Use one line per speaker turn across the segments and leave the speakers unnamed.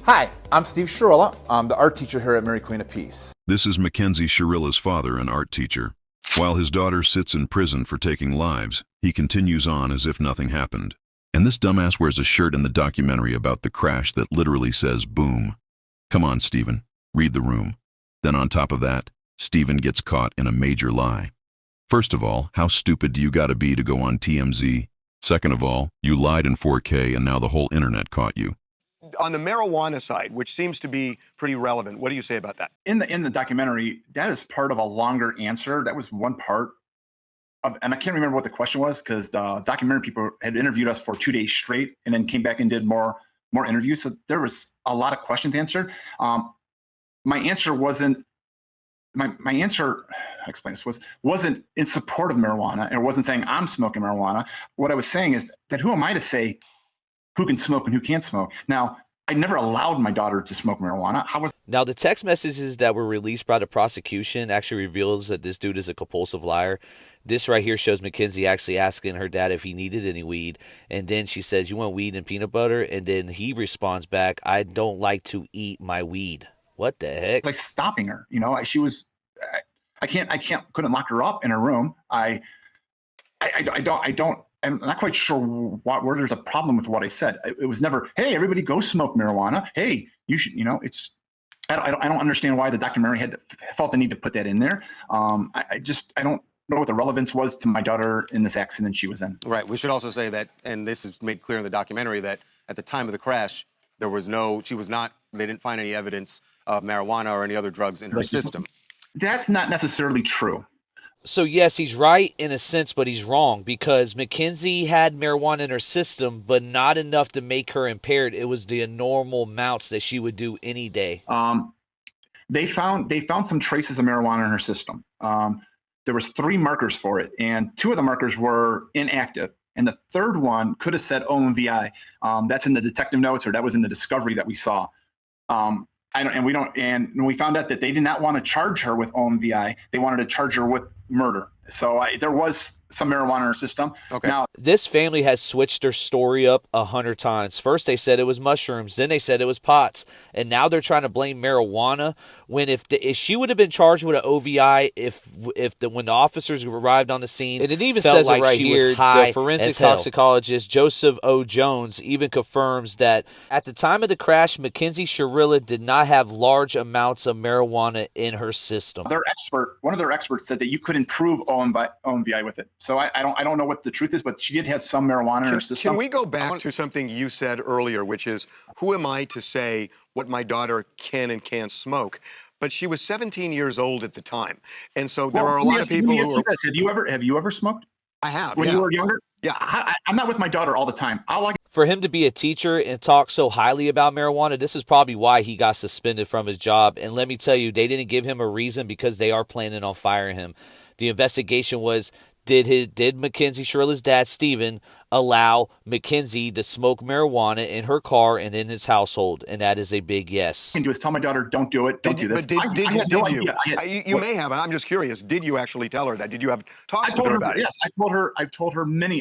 Hi, I'm Steve Sciarilla. I'm the art teacher here at Mary Queen of Peace.
This is Mackenzie Sciarilla's father, an art teacher. While his daughter sits in prison for taking lives, he continues on as if nothing happened. And this dumbass wears a shirt in the documentary about the crash that literally says boom. Come on, Stephen, read the room. Then on top of that, Stephen gets caught in a major lie. First of all, how stupid do you gotta be to go on TMZ? Second of all, you lied in 4K and now the whole internet caught you.
On the marijuana side, which seems to be pretty relevant, what do you say about that?
In the documentary, that is part of a longer answer. That was one part of, and I can't remember what the question was because the documentary people had interviewed us for 2 days straight and then came back and did more interviews. So there was a lot of questions answered. My answer wasn't my answer. I'll explain this wasn't in support of marijuana. It wasn't saying I'm smoking marijuana. What I was saying is that who am I to say who can smoke and who can't smoke? Now, I never allowed my daughter to smoke marijuana.
Now, the text messages that were released by the prosecution actually reveals that this dude is a compulsive liar. This right here shows Mackenzie actually asking her dad if he needed any weed. And then she says, "You want weed and peanut butter?" And then he responds back, "I don't like to eat my weed." What the heck?
Like stopping her, she was, couldn't lock her up in her room. I'm not quite sure where there's a problem with what I said. It was never, "Hey, everybody go smoke marijuana. Hey, you should," I don't understand why the documentary felt the need to put that in there. I don't know what the relevance was to my daughter in this accident she was in.
Right. We should also say that, and this is made clear in the documentary, that at the time of the crash, they didn't find any evidence of marijuana or any other drugs in her system.
That's not necessarily true.
So yes, he's right in a sense, but he's wrong because Mackenzie had marijuana in her system, but not enough to make her impaired. It was the normal amounts that she would do any day.
They found some traces of marijuana in her system. There was 3 markers for it, and 2 of the markers were inactive, and the third one could have said OMVI. That's in the detective notes, or that was in the discovery that we saw. And when we found out that they did not want to charge her with OMVI, they wanted to charge her with murder. So there was some marijuana in her system.
Okay.
Now,
this family has switched their story up 100 times. First they said it was mushrooms, then they said it was pots, and now they're trying to blame marijuana. When if she would have been charged with an OVI when the officers arrived on the scene, and it even says like it right here. The forensic toxicologist Joseph O. Jones even confirms that at the time of the crash, Mackenzie Sciarilla did not have large amounts of marijuana in her system.
One of their experts said that you couldn't prove OMVI with it. So I don't know what the truth is, but she did have some marijuana in her system.
Can we go back to something you said earlier, which is, who am I to say what my daughter can and can't smoke? But she was 17 years old at the time, and so there are a lot of people who are...
Have you ever smoked?
I have.
When you were younger?
Yeah.
I'm not with my daughter all the time.
For him to be a teacher and talk so highly about marijuana, this is probably why he got suspended from his job. And let me tell you, they didn't give him a reason because they are planning on firing him. The investigation was, did Mackenzie Sciarilla's dad, Stephen, allow Mackenzie to smoke marijuana in her car and in his household? And that is a big yes.
I can do is tell my daughter, don't do it, don't do this.
But you may have, and I'm just curious, did you actually tell her that? Did you have talks with her about it?
Yes, I've told her many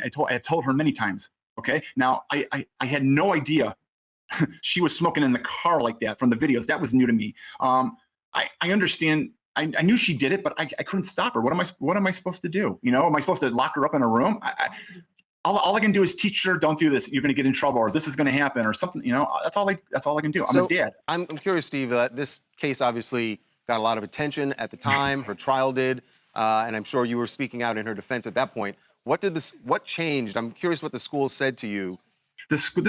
times. Okay. Now I had no idea she was smoking in the car like that from the videos. That was new to me. I understand. I knew she did it, but I couldn't stop her. What am I supposed to do? Am I supposed to lock her up in a room? All I can do is teach her, don't do this. You're going to get in trouble, or this is going to happen, or something. That's all I can do. I'm a dad.
I'm curious, Steve. This case obviously got a lot of attention at the time. Her trial did, and I'm sure you were speaking out in her defense at that point. What changed? I'm curious what the school said to you.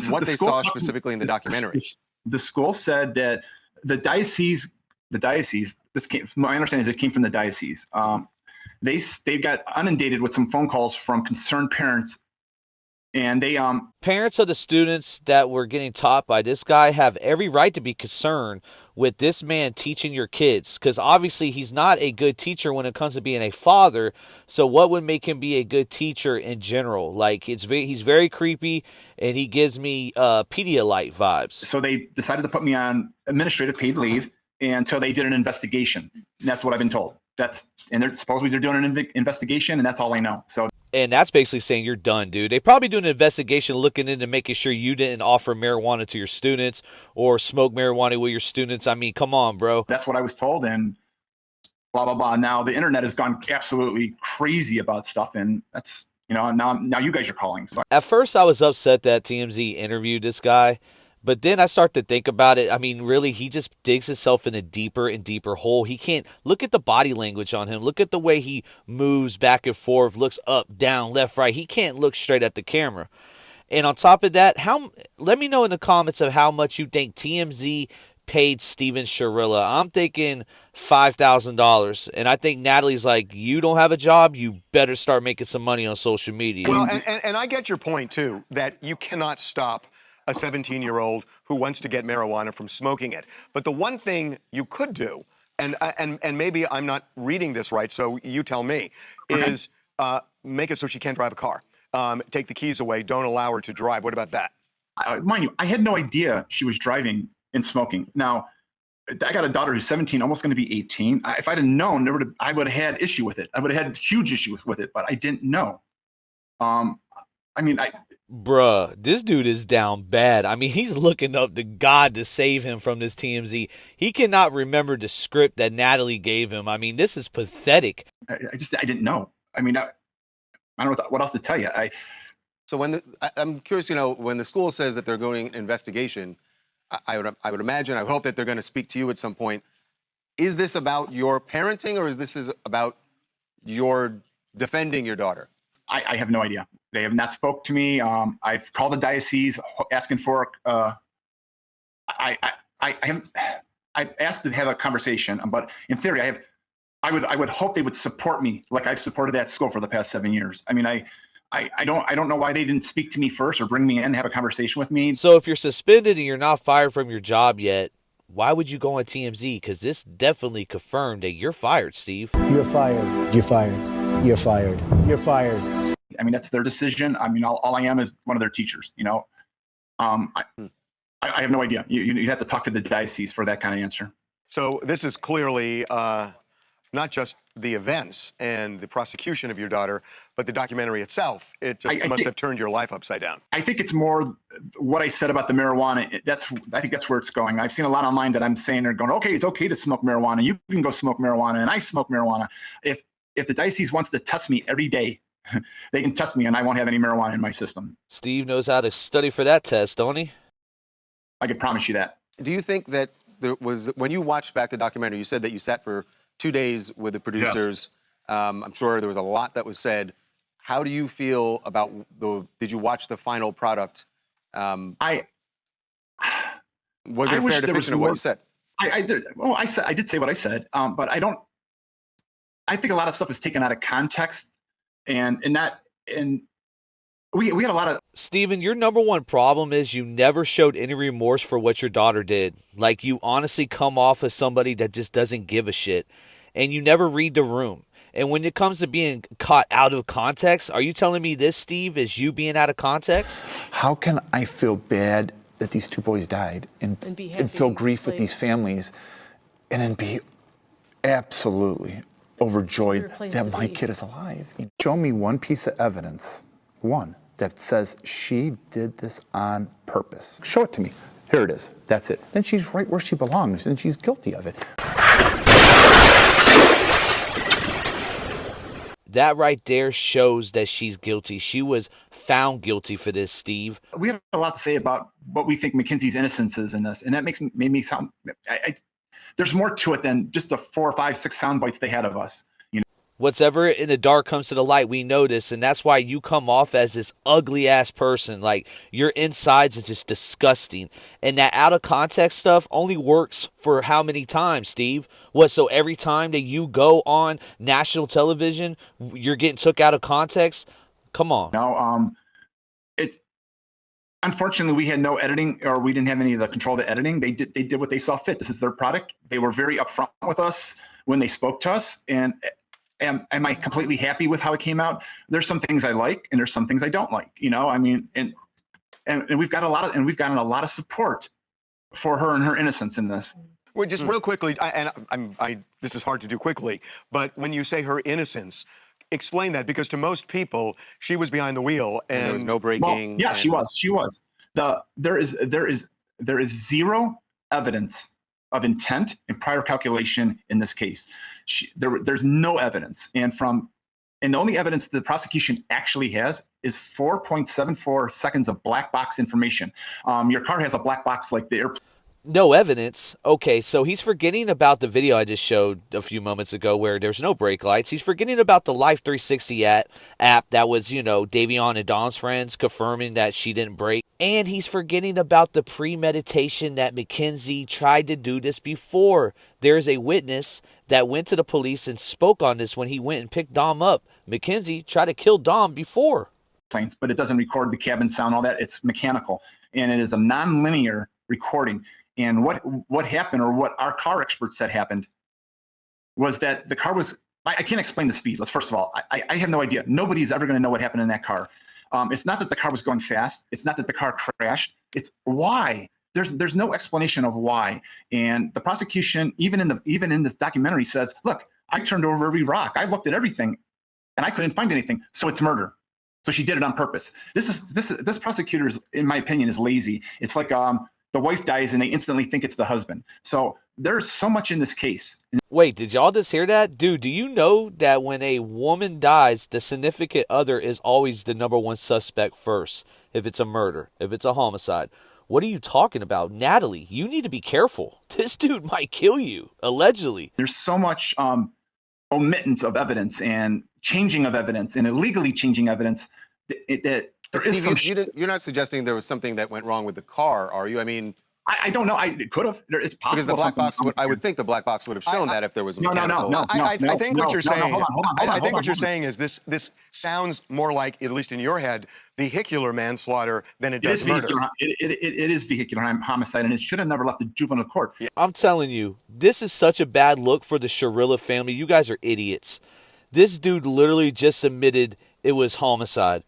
What they saw specifically in the documentary.
The school said that the diocese. My understanding is it came from the diocese. They got inundated with some phone calls from concerned parents, and
parents of the students that were getting taught by this guy have every right to be concerned with this man teaching your kids, because obviously he's not a good teacher when it comes to being a father. So what would make him be a good teacher in general? Like, he's very creepy, and he gives me Pedialyte vibes.
So they decided to put me on administrative paid leave until they did an investigation. And that's what I've been told. Supposedly they're doing an investigation, and that's all I know. So
And that's basically saying you're done, dude. They probably doing an investigation looking into making sure you didn't offer marijuana to your students or smoke marijuana with your students. I mean, come on, bro.
That's what I was told, and blah, blah, blah. Now the internet has gone absolutely crazy about stuff, and that's, now you guys are calling. So
At first, I was upset that TMZ interviewed this guy, but then I start to think about it. I mean, really, he just digs himself in a deeper and deeper hole. He can't look at the body language on him. Look at the way he moves back and forth, looks up, down, left, right. He can't look straight at the camera. And on top of that, let me know in the comments of how much you think TMZ paid Steven Sharilla. I'm thinking $5,000. And I think Natalie's like, you don't have a job, you better start making some money on social media.
Well, and I get your point, too, that you cannot stop a 17-year-old who wants to get marijuana from smoking it. But the one thing you could do, and maybe I'm not reading this right, so you tell me, is make it so she can't drive a car. Take the keys away. Don't allow her to drive. What about that?
Mind you, I had no idea she was driving and smoking. Now, I got a daughter who's 17, almost going to be 18. If I'd have known, I would have had issue with it. I would have had huge issues with it, but I didn't know.
Bruh, this dude is down bad. I mean, he's looking up to God to save him from this TMZ. He cannot remember the script that Natalie gave him. I mean, this is pathetic.
I didn't know. I mean, I don't know what else to tell you.
So I'm curious, when the school says that they're going investigation, I would imagine, I hope that they're going to speak to you at some point. Is this about your parenting, or is this about your defending your daughter?
I have no idea. They have not spoke to me. I've called the diocese asking for. I asked to have a conversation, but in theory, I would hope they would support me like I've supported that school for the past 7 years. I mean, I don't know why they didn't speak to me first or bring me in and have a conversation with me.
So if you're suspended and you're not fired from your job yet, why would you go on TMZ? Because this definitely confirmed that you're fired, Steve.
You're fired. You're fired. You're fired. You're fired.
I mean, that's their decision. I mean, all I am is one of their teachers, I have no idea. You have to talk to the diocese for that kind of answer.
So this is clearly not just the events and the prosecution of your daughter, but the documentary itself. It just must have turned your life upside down.
I think it's more what I said about the marijuana. I think that's where it's going. I've seen a lot online that I'm saying they're going, okay, it's okay to smoke marijuana. You can go smoke marijuana, and I smoke marijuana. If the diocese wants to test me every day, they can test me, and I won't have any marijuana in my system.
Steve knows how to study for that test, don't he?
I can promise you that.
Do you think that there was, when you watched back the documentary, you said that you sat for 2 days with the producers. Yes. I'm sure there was a lot that was said. How do you feel about did you watch the final product? Was it a fair depiction of what you said?
I did. Well, I did say what I said, but I think a lot of stuff is taken out of context, and we had a lot of.
Steven, your number one problem is you never showed any remorse for what your daughter did. Like, you honestly come off as somebody that just doesn't give a shit, and you never read the room. And when it comes to being caught out of context, are you telling me this, Steve, is you being out of context?
How can I feel bad that these 2 boys died and feel grief with these families and then be absolutely overjoyed that my kid is alive? Show me one piece of evidence, one, that says she did this on purpose. Show it to me. Here it is. That's it. Then she's right where she belongs, and she's guilty of it.
That right there shows that she's guilty. She was found guilty for this, Steve.
We have a lot to say about what we think Mackenzie's innocence is in this, and that made me sound. There's more to it than just the 4, 5, 6 sound bites they had of us.
Whatever in the dark comes to the light, we know this, and that's why you come off as this ugly-ass person. Like, your insides is just disgusting. And that out-of-context stuff only works for how many times, Steve? What, so every time that you go on national television, you're getting took out of context? Come on.
No, unfortunately, we had no editing, or we didn't have any of the control of the editing. They did what they saw fit. This is their product. They were very upfront with us when they spoke to us, and am I completely happy with how it came out? There's some things I like, and there's some things I don't like. I mean, and we've gotten a lot of support for her and her innocence in this.
Well, just real quickly, this is hard to do quickly, but when you say her innocence,
explain that, because to most people, she was behind the wheel,
And there was no
Well,
breaking.
yeah,
and-
she was. She was. There is zero evidence of intent and prior calculation in this case. There's no evidence, and the only evidence the prosecution actually has is 4.74 seconds of black box information. Your car has a black box like the airplane.
No evidence. Okay, so he's forgetting about the video I just showed a few moments ago where there's no brake lights. He's forgetting about the Life 360 app that was, Davion and Dawn's friends confirming that she didn't brake. And he's forgetting about the premeditation that Mackenzie tried to do this before. There's a witness that went to the police and spoke on this when he went and picked Dom up. Mackenzie tried to kill Dom before.
But it doesn't record the cabin sound, all that. It's mechanical, and it is a non-linear recording. And what happened, or what our car expert said happened, was that the car was, I can't explain the speed. First of all, I have no idea. Nobody's ever going to know what happened in that car. It's not that the car was going fast. It's not that the car crashed. It's why. There's no explanation of why. And the prosecution, even in this documentary, says, look, I turned over every rock. I looked at everything, and I couldn't find anything. So it's murder. So she did it on purpose. This prosecutor, in my opinion, is lazy. It's like the wife dies and they instantly think it's the husband. So there's so much in this case.
Wait, did y'all just hear that? Dude, do you know that when a woman dies, the significant other is always the number one suspect first? If it's a murder, if it's a homicide. What are you talking about? Natalie, you need to be careful. This dude might kill you, allegedly.
There's so much omittance of evidence and changing of evidence and illegally changing evidence that there is some.
You're not suggesting there was something that went wrong with the car, are you? I mean,
I don't know. It could have. It's possible.
because the black box, I would think the black box would have shown that if there was a mechanical.
No.
I think what you're saying. I think what you're
saying.
saying is this sounds more like, at least in your head, vehicular manslaughter than it does murder.
It is vehicular homicide, and it should have never left the juvenile court.
Yeah. I'm telling you, this is such a bad look for the Sharilla family. You guys are idiots. This dude literally just admitted it was homicide.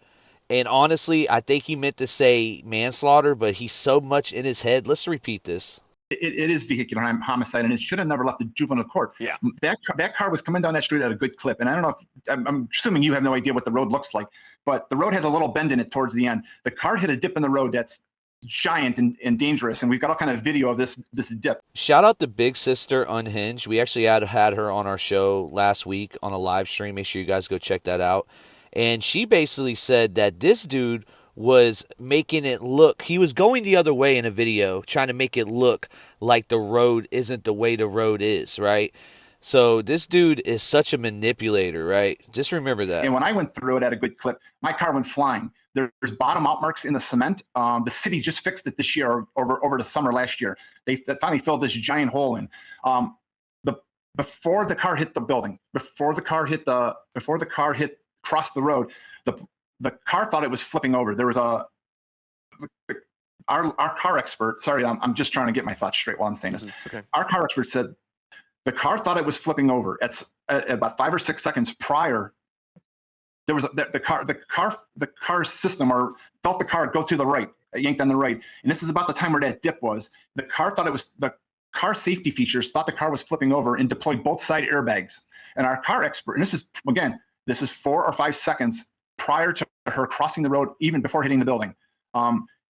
And honestly, I think he meant to say manslaughter, but he's so much in his head. Let's repeat this.
It is vehicular homicide, and it should have never left the juvenile court.
Yeah.
That car was coming down that street at a good clip. And I don't know if, I'm assuming you have no idea what the road looks like, but the road has a little bend in it towards the end. The car hit a dip in the road that's giant and dangerous, and we've got all kind of video of this dip.
Shout out to Big Sister Unhinged. We actually had her on our show last week on a live stream. Make sure you guys go check that out. And she basically said that this dude was making it look, he was going the other way in a video, trying to make it look like the road isn't the way the road is, right? So this dude is such a manipulator, right? Just remember that.
And when I went through it at a good clip, my car went flying. There's bottom out marks in the cement. The city just fixed it this year, over the summer last year. They finally filled this giant hole in. Before the car hit the building, before the car crossed the road, the car thought it was flipping over. There was our car expert. Sorry, I'm just trying to get my thoughts straight while I'm saying this.
Okay.
Our car expert said the car thought it was flipping over. At about 5 or 6 seconds prior, there was the car system or felt the car go to the right, yanked on the right, and this is about the time where that dip was. The car thought it was the car safety features thought the car was flipping over and deployed both side airbags. And our car expert, and this is 4 or 5 seconds prior to her crossing the road, even before hitting the building.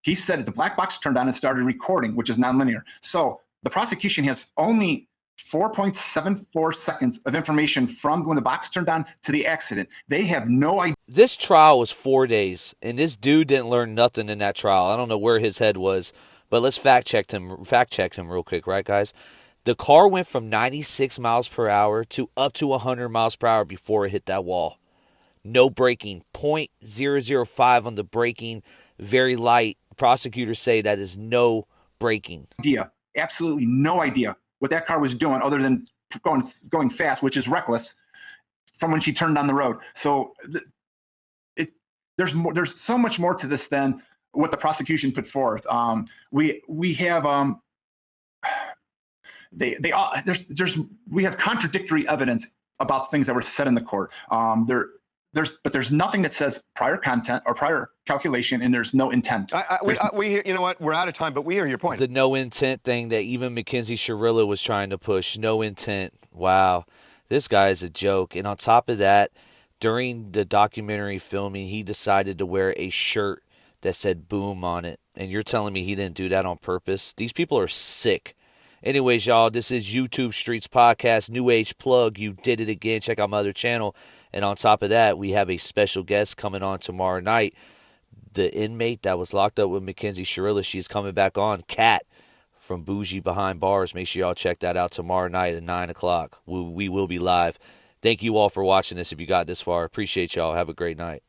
He said the black box turned on and started recording, which is nonlinear. So the prosecution has only 4.74 seconds of information from when the box turned on to the accident. They have no idea.
This trial was 4 days, and this dude didn't learn nothing in that trial. I don't know where his head was, but let's fact check him real quick, right, guys? The car went from 96 miles per hour to up to 100 miles per hour before it hit that wall. No braking. 0.005 on the braking. Very light. Prosecutors say that is no braking.
Absolutely no idea what that car was doing other than going fast, which is reckless, from when she turned on the road. So there's so much more to this than what the prosecution put forth. We have we have contradictory evidence about things that were said in the court. There's nothing that says prior content or prior calculation, and there's no intent.
We you know what? We're out of time, but we hear your point.
The no intent thing that even Mackenzie Sharilla was trying to push. No intent. Wow. This guy is a joke. And on top of that, during the documentary filming, he decided to wear a shirt that said boom on it. And you're telling me he didn't do that on purpose? These people are sick. Anyways, y'all, this is YouTube Streets Podcast, New Age Plug. You did it again. Check out my other channel. And on top of that, we have a special guest coming on tomorrow night. The inmate that was locked up with Mackenzie Shirilla, she's coming back on. Kat from Bougie Behind Bars. Make sure y'all check that out tomorrow night at 9 o'clock. We will be live. Thank you all for watching this if you got this far. Appreciate y'all. Have a great night.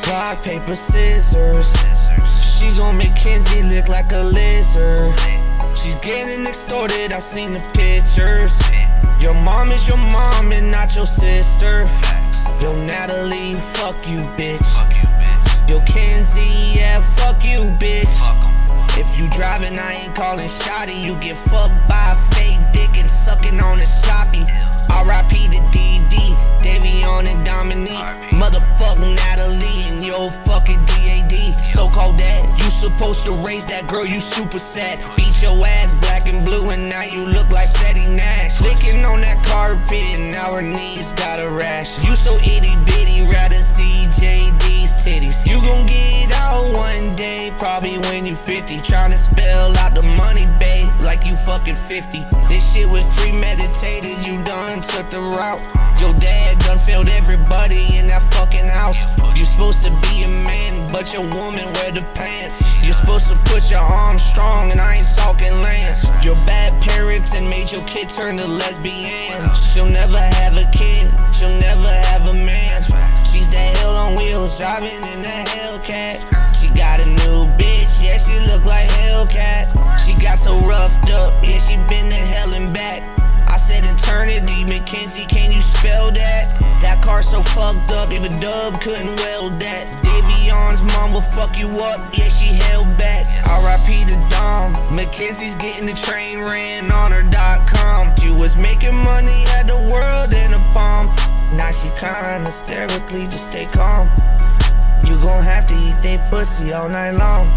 Rock, paper, scissors. She gon' make Kenzie look like a lizard. She's getting extorted, I seen the pictures. Your mom is your mom and not your sister. Yo, Natalie, fuck you, bitch. Yo, Kenzie, yeah, fuck you, bitch. If you driving, I ain't calling shotty. You get fucked by a fake dick and sucking on it sloppy. R.I.P. to D.D., Davion and Dominique. Motherfuck Natalie and yo fucking D.A.D. So-called dad, you supposed to raise that girl, you super sad. Beat your ass black and blue and now you look like Sadie Nash. Licking on that carpet and now her knees got a rash. You so itty-bitty, rather see J.D.'s titties. You gon' get out one day, probably when you 50. Tryna spell out the money, babe, like you fucking 50. This shit was premeditated, you done took the route. Your dad done failed everybody in that fucking house. You supposed to be a man, but your woman wear the pants. You're supposed to put your arms strong, and I ain't talking Lance. Your bad parents and made your kid turn to lesbian. She'll never have a kid, she'll never have a man. She's that hell on wheels, driving in that Hellcat. She got a new bitch, yeah, she look like Hellcat. She got so roughed up, yeah, she been to hell and back. I said eternity, Mackenzie, can you spell that? That car so fucked up, even Dub couldn't weld that. Davion's mom will fuck you up, yeah, she held back. R.I.P. to Dom, Mackenzie's getting the train ran on her.com. She was making money, had the world in a palm. Now she crying hysterically, just stay calm. You gon' have to eat they pussy all night long.